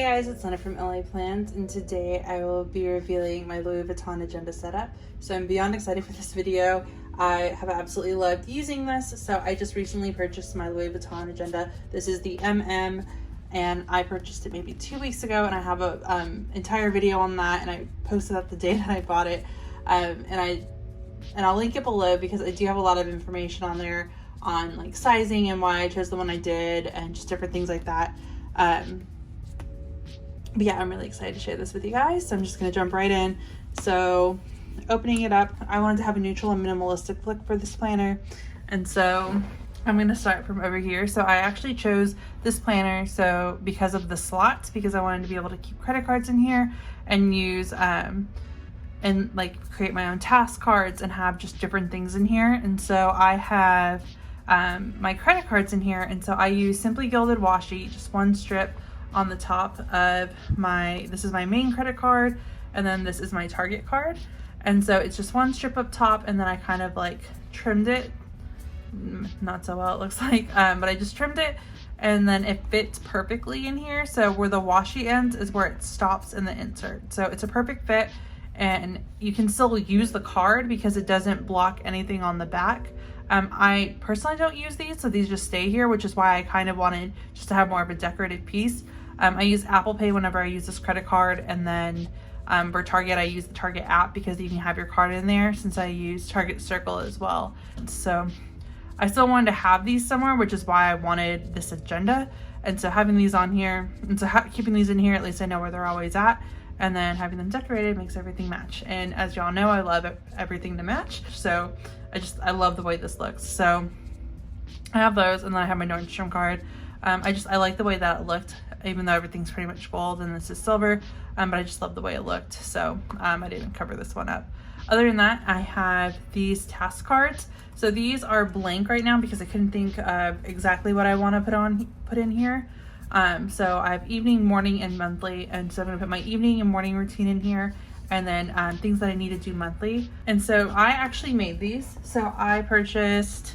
guys, it's Lena from LA Plans, and today I will be revealing my Louis Vuitton agenda setup. So I'm beyond excited for this video. I have absolutely loved using this. So I just recently purchased my Louis Vuitton agenda. This is the MM, and I purchased it maybe 2 weeks ago, and I have a entire video on that, and I posted that the day that I bought it. And I'll link it below because I do have a lot of information on there on like sizing and why I chose the one I did and just different things like that. But yeah, I'm really excited to share this with you guys. So I'm just going to jump right in. So opening it up, I wanted to have a neutral and minimalistic look for this planner. And so I'm going to start from over here. So I actually chose this planner so because of the slots, because I wanted to be able to keep credit cards in here and use and like create my own task cards and have just different things in here. And so I have my credit cards in here, and so I use Simply Gilded washi, just one strip on the top of this is my main credit card, and then this is my Target card. And so it's just one strip up top, and then I kind of like trimmed it, not so well it looks like, but I just trimmed it, and then it fits perfectly in here. So where the washi ends is where it stops in the insert. So it's a perfect fit, and you can still use the card because it doesn't block anything on the back. I personally don't use these, so these just stay here, which is why I kind of wanted just to have more of a decorative piece. I use Apple Pay whenever I use this credit card, and then for Target I use the Target app because you can have your card in there, since I use Target Circle as well. So I still wanted to have these somewhere, which is why I wanted this agenda. And so having these on here, and so keeping these in here, at least I know where they're always at. And then having them decorated makes everything match. And as y'all know, I love everything to match. So I love the way this looks. So I have those, and then I have my Nordstrom card. I like the way that it looked, even though everything's pretty much gold and this is silver. But I just love the way it looked. So I didn't cover this one up. Other than that, I have these task cards. So these are blank right now because I couldn't think of exactly what I want to put in here. So I have evening, morning, and monthly, and so I'm gonna put my evening and morning routine in here, and then things that I need to do monthly. And so I actually made these. So I purchased,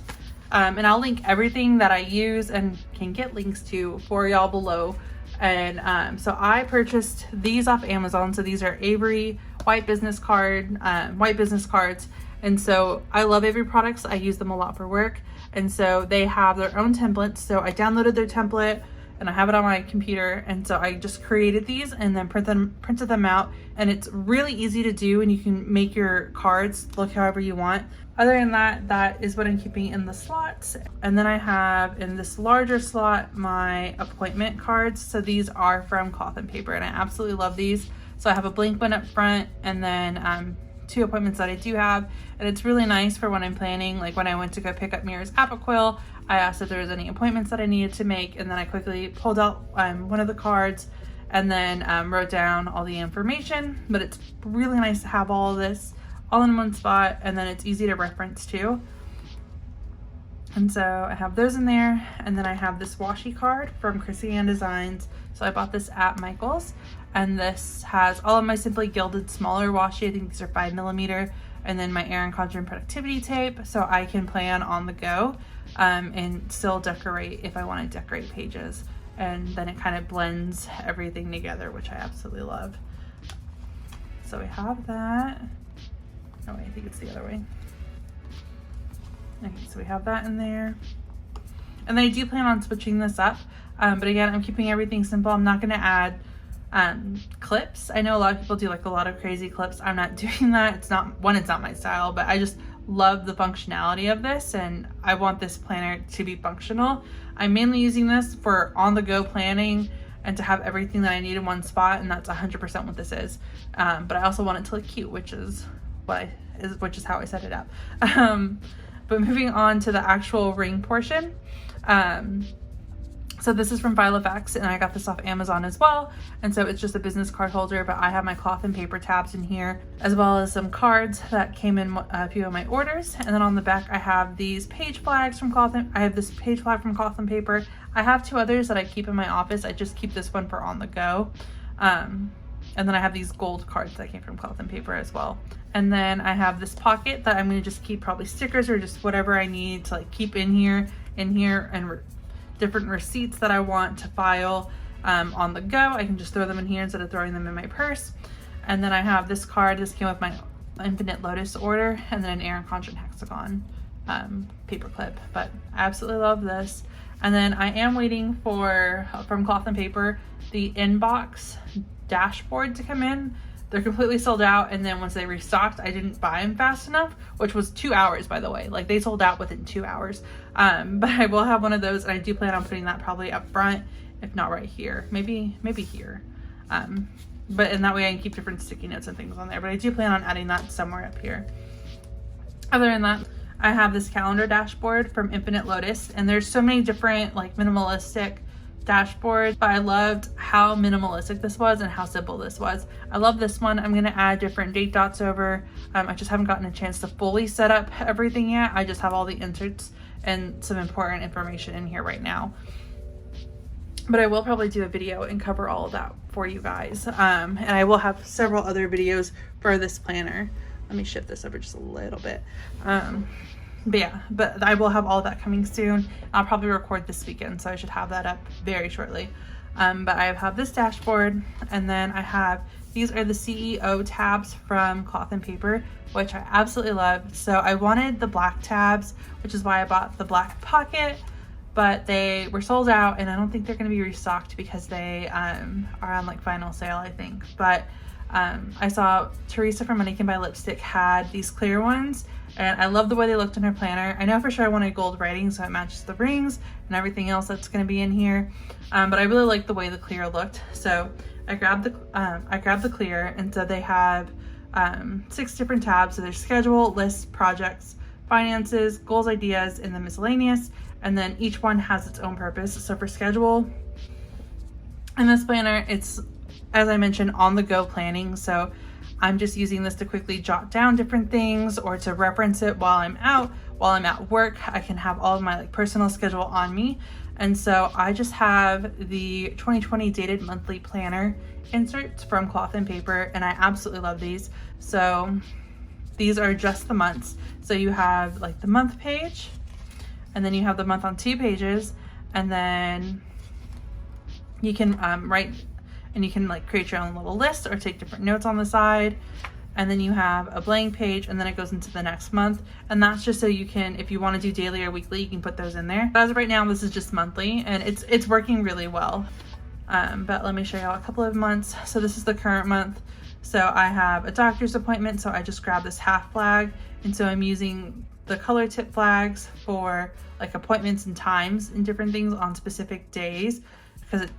and I'll link everything that I use and can get links to for y'all below. And so I purchased these off Amazon. So these are Avery white business cards. And so I love Avery products. I use them a lot for work. And so they have their own templates. So I downloaded their template, and I have it on my computer, and so I just created these and then printed them out, and it's really easy to do, and you can make your cards look however you want. Other than that, that is what I'm keeping in the slots. And then I have in this larger slot my appointment cards. So these are from Cloth and Paper, and I absolutely love these. So I have a blank one up front, and then 2 appointments that I do have, and it's really nice for when I'm planning. Like when I went to go pick up Mira's Apoquil, I asked if there was any appointments that I needed to make, and then I quickly pulled out one of the cards and then wrote down all the information. But it's really nice to have all of this all in one spot, and then it's easy to reference too. And so I have those in there, and then I have this washi card from Chrissy Ann Designs. So I bought this at Michael's, and this has all of my Simply Gilded smaller washi. I think these are 5mm, and then my Erin Condren productivity tape, so I can plan on the go and still decorate if I want to decorate pages. And then it kind of blends everything together, which I absolutely love. So we have that. Oh, wait, I think it's the other way. Okay, so we have that in there. And then I do plan on switching this up. But again, I'm keeping everything simple. I'm not going to add clips. I know a lot of people do like a lot of crazy clips. I'm not doing that. It's not my style, but I just love the functionality of this, and I want this planner to be functional. I'm mainly using this for on-the-go planning and to have everything that I need in one spot, and that's 100% what this is. But I also want it to look cute, which is how I set it up. But moving on to the actual ring portion. So this is from Filofax, and I got this off Amazon as well. And so it's just a business card holder, but I have my Cloth and Paper tabs in here, as well as some cards that came in a few of my orders. And then on the back, I have these page flags from I have this page flag from Cloth and Paper. I have 2 others that I keep in my office. I just keep this one for on the go. And then I have these gold cards that came from Cloth and Paper as well. And then I have this pocket that I'm going to just keep probably stickers or just whatever I need to like keep in here, and different receipts that I want to file. on the go. I can just throw them in here instead of throwing them in my purse. And then I have this card. This came with my Infinite Lotus order, and then an Air Constant Hexagon paper clip. But I absolutely love this. And then I am waiting for, from Cloth and Paper, the inbox dashboard to come in. They're completely sold out, and then once they restocked, I didn't buy them fast enough, which was 2 hours, by the way. Like, they sold out within 2 hours. But I will have one of those, and I do plan on putting that probably up front, if not right here, maybe here. But in that way I can keep different sticky notes and things on there, but I do plan on adding that somewhere up here. Other than that, I have this calendar dashboard from Infinite Lotus, and there's so many different like minimalistic dashboards, but I loved how minimalistic this was and how simple this was. I love this one. I'm going to add different date dots over. I just haven't gotten a chance to fully set up everything yet. I just have all the inserts and some important information in here right now. But I will probably do a video and cover all of that for you guys. And I will have several other videos for this planner. Let me shift this over just a little bit. But yeah, but I will have all of that coming soon. I'll probably record this weekend, so I should have that up very shortly. But I have this dashboard, and then I have, these are the CEO tabs from Cloth and Paper, which I absolutely love. So I wanted the black tabs, which is why I bought the black pocket, but they were sold out, and I don't think they're going to be restocked because they are on like final sale, I think. But I saw Teresa from Money Can Buy Lipstick had these clear ones, and I love the way they looked in her planner. I know for sure I wanted gold writing, so it matches the rings and everything else that's going to be in here. But I really like the way the clear looked, so I grabbed the clear. And so they have 6 different tabs. So there's schedule, lists, projects, finances, goals, ideas, and then miscellaneous. And then each one has its own purpose. So for schedule, in this planner, it's, as I mentioned, on the go planning. So I'm just using this to quickly jot down different things or to reference it while I'm out. While I'm at work, I can have all of my like personal schedule on me. And so I just have the 2020 dated monthly planner inserts from Cloth and Paper, and I absolutely love these. So these are just the months. So you have like the month page, and then you have the month on 2 pages, and then you can write, and you can like create your own little list or take different notes on the side. And then you have a blank page, and then it goes into the next month. And that's just so you can, if you want to do daily or weekly, you can put those in there. But as of right now, this is just monthly, and it's working really well. But let me show y'all a couple of months. So this is the current month. So I have a doctor's appointment, so I just grabbed this half flag. And so I'm using the color tip flags for like appointments and times and different things on specific days, because it,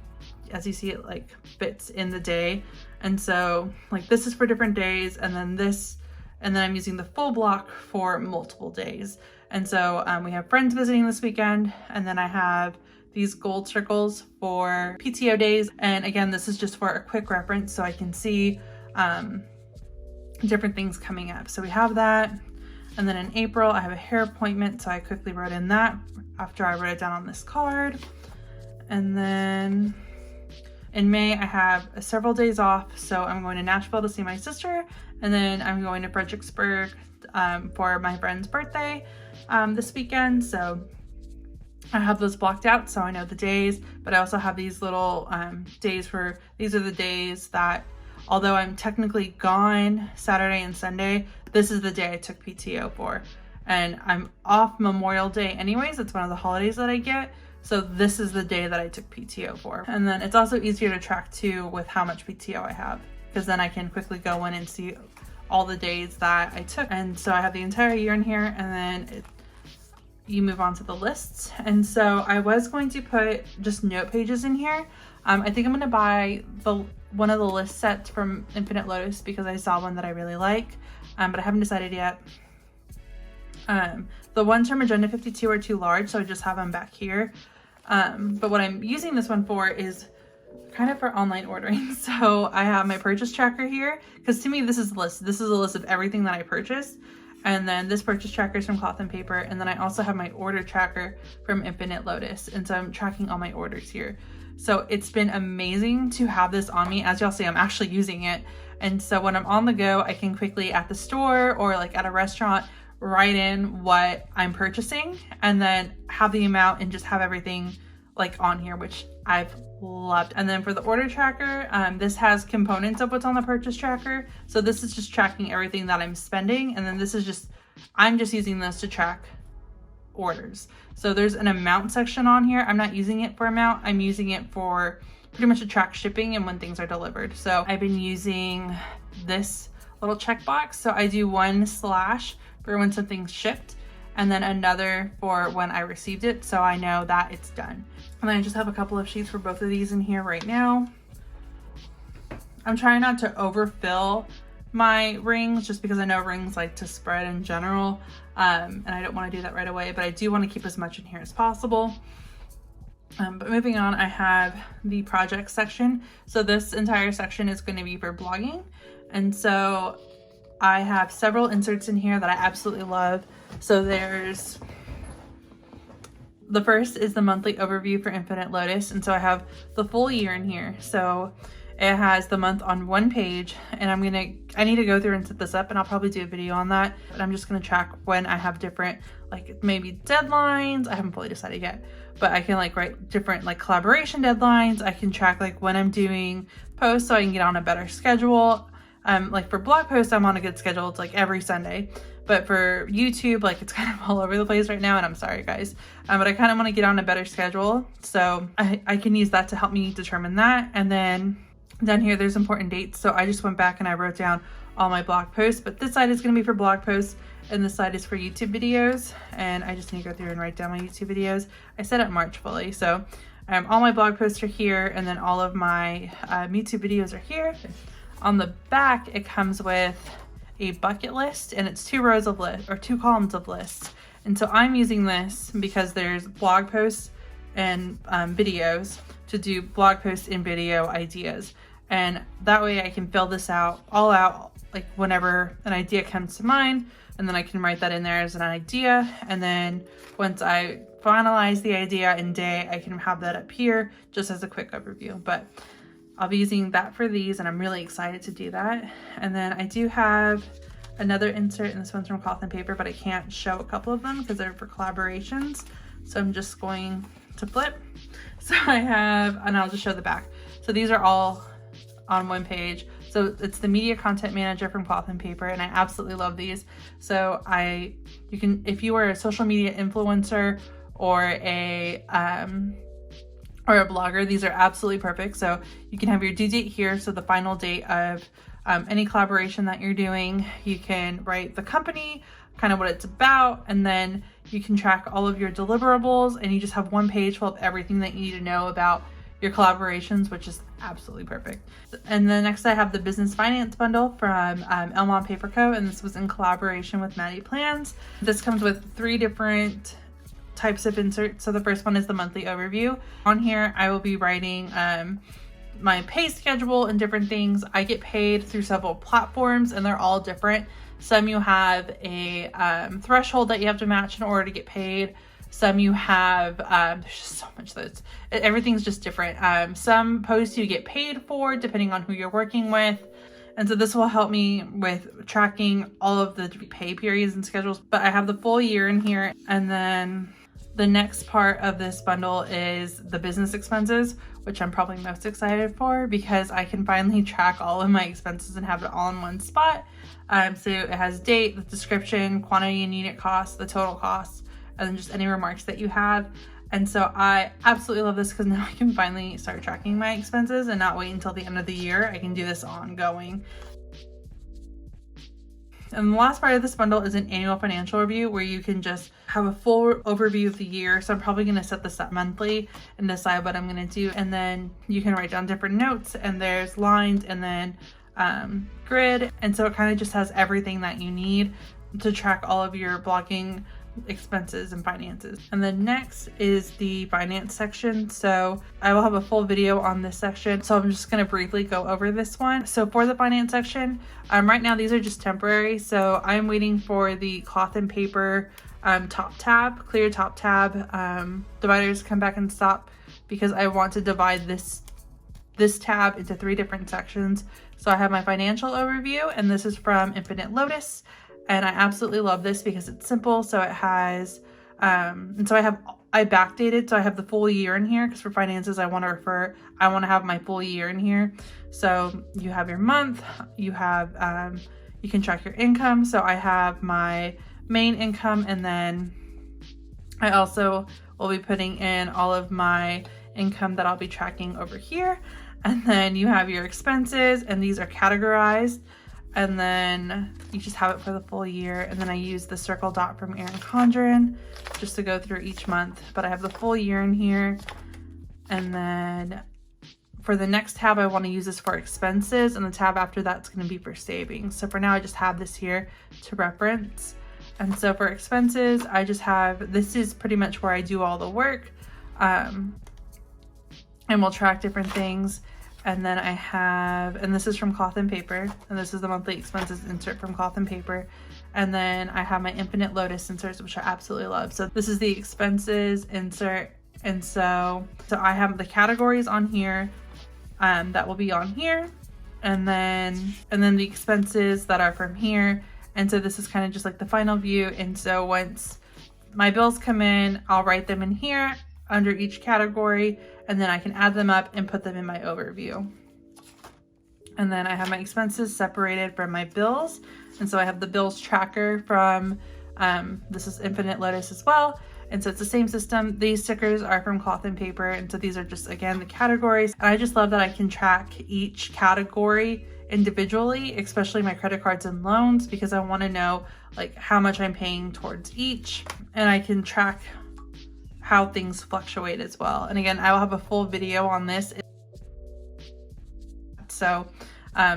as you see, it like fits in the day. And so like this is for different days, and then this, and then I'm using the full block for multiple days. And so we have friends visiting this weekend, and then I have these gold circles for PTO days. And again, this is just for a quick reference so I can see different things coming up. So we have that. And then in April, I have a hair appointment, so I quickly wrote in that after I wrote it down on this card. And then in May, I have several days off, so I'm going to Nashville to see my sister, and then I'm going to Fredericksburg for my friend's birthday this weekend. So I have those blocked out so I know the days, but I also have these little days for, these are the days that, although I'm technically gone Saturday and Sunday, this is the day I took PTO for. And I'm off Memorial Day anyways, it's one of the holidays that I get. So this is the day that I took PTO for. And then it's also easier to track too with how much PTO I have, because then I can quickly go in and see all the days that I took. And so I have the entire year in here, and then you move on to the lists. And so I was going to put just note pages in here. I think I'm gonna buy one of the list sets from Infinite Lotus because I saw one that I really like, but I haven't decided yet. The ones from Agenda 52 are too large, so I just have them back here. But what I'm using this one for is kind of for online ordering. So I have my purchase tracker here, because to me this is a list. This is a list of everything that I purchased. And then this purchase tracker is from Cloth and Paper. And then I also have my order tracker from Infinite Lotus. And so I'm tracking all my orders here. So it's been amazing to have this on me. As y'all see, I'm actually using it. And so when I'm on the go, I can quickly at the store or like at a restaurant, write in what I'm purchasing, and then have the amount and just have everything like on here, which I've loved. And then for the order tracker, this has components of what's on the purchase tracker. So this is just tracking everything that I'm spending. And then this is just, I'm just using this to track orders. So there's an amount section on here. I'm not using it for amount. I'm using it for pretty much to track shipping and when things are delivered. So I've been using this little checkbox. So I do 1/ for when something's shipped, and then another for when I received it, so I know that it's done. And then I just have a couple of sheets for both of these in here right now. I'm trying not to overfill my rings just because I know rings like to spread in general, and I don't want to do that right away, but I do want to keep as much in here as possible. But moving on, I have the project section. So this entire section is going to be for blogging, and so I have several inserts in here that I absolutely love. So there's, the first is the monthly overview for Infinite Lotus, and so I have the full year in here. So it has the month on one page, and I need to go through and set this up, and I'll probably do a video on that, but I'm just going to track when I have different, like maybe deadlines. I haven't fully decided yet, but I can like write different like collaboration deadlines. I can track like when I'm doing posts so I can get on a better schedule. Like for blog posts, I'm on a good schedule. It's like every Sunday, but for YouTube, like it's kind of all over the place right now, and I'm sorry guys, but I kind of want to get on a better schedule. So I can use that to help me determine that. And then down here, there's important dates. So I just went back and I wrote down all my blog posts, but this side is going to be for blog posts and this side is for YouTube videos. And I just need to go through and write down my YouTube videos. I set up March fully. So all my blog posts are here, and then all of my YouTube videos are here. On the back, it comes with a bucket list, and it's 2 rows of lists, or 2 columns of lists. And so I'm using this because there's blog posts and videos to do blog posts and video ideas. And that way I can fill this all out like whenever an idea comes to mind, and then I can write that in there as an idea. And then once I finalize the idea and day, I can have that up here just as a quick overview. But I'll be using that for these, and I'm really excited to do that. And then I do have another insert, and this one's from Cloth and Paper, but I can't show a couple of them because they're for collaborations. So I'm just going to flip. So I have, and I'll just show the back. So these are all on one page. So it's the Media Content Manager from Cloth and Paper, and I absolutely love these. So you can, if you are a social media influencer or a blogger, these are absolutely perfect. So you can have your due date here. So the final date of any collaboration that you're doing, you can write the company, kind of what it's about, and then you can track all of your deliverables, and you just have one page full of everything that you need to know about your collaborations, which is absolutely perfect. And then next I have the Business Finance Bundle from Elmont Paper Co., and this was in collaboration with Maddie Plans. This comes with 3 different types of inserts. So the first one is the monthly overview. On here, I will be writing my pay schedule and different things. I get paid through several platforms, and they're all different. Some you have a threshold that you have to match in order to get paid. Some you have, there's just so much that everything's just different. Some posts you get paid for depending on who you're working with. And so this will help me with tracking all of the pay periods and schedules. But I have the full year in here. And then the next part of this bundle is the business expenses, which I'm probably most excited for because I can finally track all of my expenses and have it all in one spot. So it has date, the description, quantity and unit cost, the total cost, and then just any remarks that you have. And so I absolutely love this because now I can finally start tracking my expenses and not wait until the end of the year. I can do this ongoing. And the last part of this bundle is an annual financial review where you can just have a full overview of the year. So I'm probably going to set this up monthly and decide what I'm going to do. And then you can write down different notes, and there's lines and then grid. And so it kind of just has everything that you need to track all of your blogging expenses and finances. And then next is the finance section. So I will have a full video on this section, so I'm just going to briefly go over this one. So for the finance section, right now these are just temporary, so I'm waiting for the Cloth and Paper top tab, clear top tab dividers to come back and stop, because I want to divide this tab into 3 different sections. So I have my financial overview, and this is from Infinite Lotus. And I absolutely love this because it's simple. So it has And so I backdated, so I have the full year in here, because for finances I want to have my full year in here. So you have your month, you have you can track your income. So I have my main income, and then I also will be putting in all of my income that I'll be tracking over here. And then you have your expenses, and these are categorized, and then you just have it for the full year. And then I use the circle dot from Erin Condren just to go through each month, but I have the full year in here. And then for the next tab, I want to use this for expenses, and the tab after that's going to be for savings. So for now, I just have this here to reference. And so for expenses, I just have, this is pretty much where I do all the work, and we'll track different things. And then I have, and this is from Cloth and Paper, and this is the monthly expenses insert from Cloth and Paper. And then I have my Infinite Lotus inserts, which I absolutely love. So this is the expenses insert. And so I have the categories on here, that will be on here. And then the expenses that are from here. And so this is kind of just like the final view. And so once my bills come in, I'll write them in here under each category, and then I can add them up and put them in my overview. And then I have my expenses separated from my bills. And so I have the bills tracker from, this is Infinite Lotus as well. And so it's the same system. These stickers are from Cloth and Paper. And so these are just, again, the categories. And I just love that I can track each category individually, especially my credit cards and loans, because I want to know like how much I'm paying towards each. And I can track how things fluctuate as well. And again, I will have a full video on this. So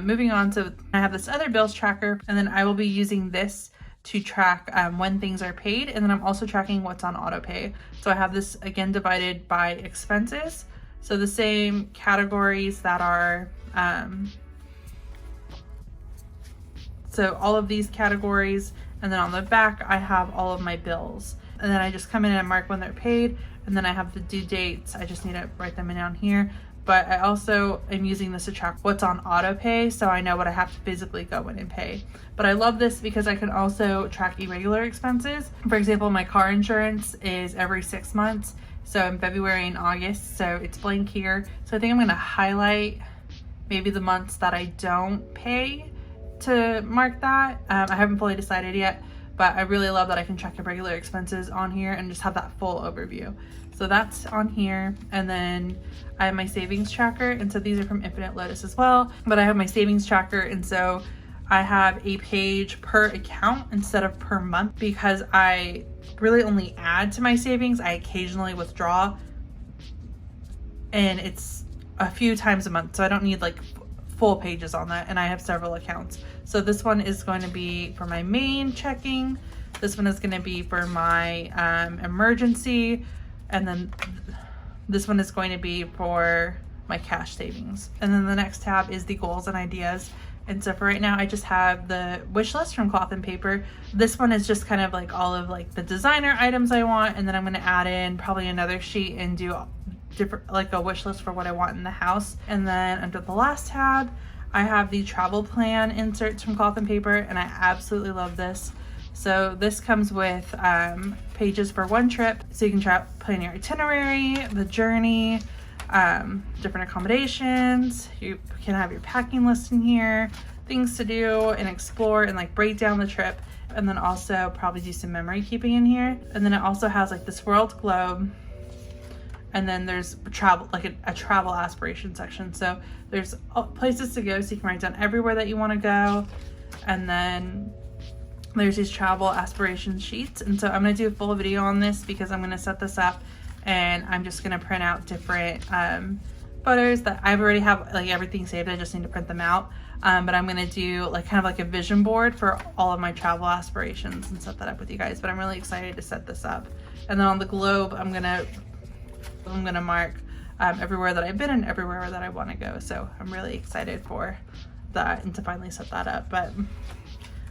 moving on, so I have this other bills tracker, and then I will be using this to track when things are paid. And then I'm also tracking what's on auto pay. So I have this again divided by expenses. So the same categories that are, so all of these categories, and then on the back, I have all of my bills. And then I just come in and mark when they're paid, and then I have the due dates. I just need to write them down here. But I also am using this to track what's on auto pay, so I know what I have to physically go in and pay. But I love this because I can also track irregular expenses. For example, my car insurance is every 6 months, so in February and August, so it's blank here. So I think I'm gonna highlight maybe the months that I don't pay to mark that. I haven't fully decided yet, but I really love that I can track irregular expenses on here and just have that full overview. So that's on here. And then I have my savings tracker. And so these are from Infinite Lotus as well, but I have my savings tracker. And so I have a page per account instead of per month, because I really only add to my savings. I occasionally withdraw, and it's a few times a month. So I don't need like full pages on that, and I have several accounts. So this one is going to be for my main checking, this one is going to be for my emergency, and then this one is going to be for my cash savings. And then the next tab is the goals and ideas. And so for right now, I just have the wish list from Cloth and Paper. This one is just kind of like all of like the designer items I want, and then I'm going to add in probably another sheet and do different, like a wish list for what I want in the house. And then under the last tab, I have the travel plan inserts from Cloth and Paper, and I absolutely love this. So this comes with pages for one trip, so you can plan your itinerary, the journey, different accommodations. You can have your packing list in here, things to do and explore, and like break down the trip, and then also probably do some memory keeping in here. And then it also has like this world globe, and then there's travel, like a travel aspiration section. So there's places to go, so you can write down everywhere that you want to go. And then there's these travel aspiration sheets. And so I'm going to do a full video on this, because I'm going to set this up, and I'm just going to print out different photos that I've already have like everything saved. I just need to print them out. But I'm going to do like kind of like a vision board for all of my travel aspirations and set that up with you guys. But I'm really excited to set this up. And then on the globe, I'm gonna mark everywhere that I've been and everywhere that I want to go. So I'm really excited for that and to finally set that up. But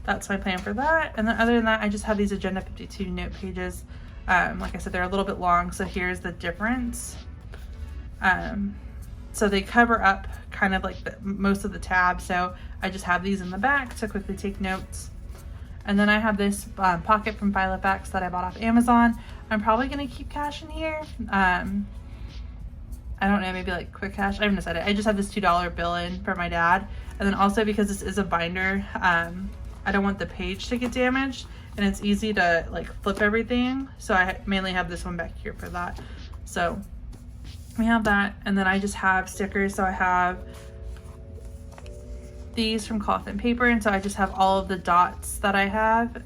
that's my plan for that. And then other than that, I just have these Agenda 52 note pages. Like I said, they're a little bit long, so here's the difference. So they cover up kind of like most of the tabs. So I just have these in the back to quickly take notes. And then I have this pocket from Filofax that I bought off Amazon. I'm probably gonna keep cash in here. I don't know, maybe like quick cash. I haven't decided. I just have this $2 bill in for my dad. And then also because this is a binder, I don't want the page to get damaged, and it's easy to like flip everything. So I mainly have this one back here for that. So we have that, and then I just have stickers. So I have these from Cloth and Paper, and so I just have all of the dots that I have, and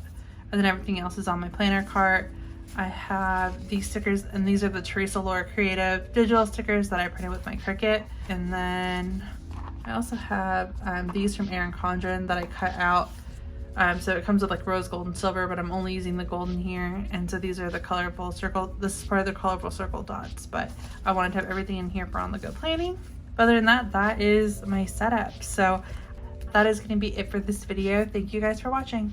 then everything else is on my planner cart. I have these stickers, and these are the Teresa Laura Creative digital stickers that I printed with my Cricut. And then I also have these from Erin Condren that I cut out. So it comes with like rose gold and silver, but I'm only using the golden here. And so these are the colorful circle. This is part of the colorful circle dots, but I wanted to have everything in here for on the go planning. But other than that, that is my setup. So that is going to be it for this video. Thank you guys for watching.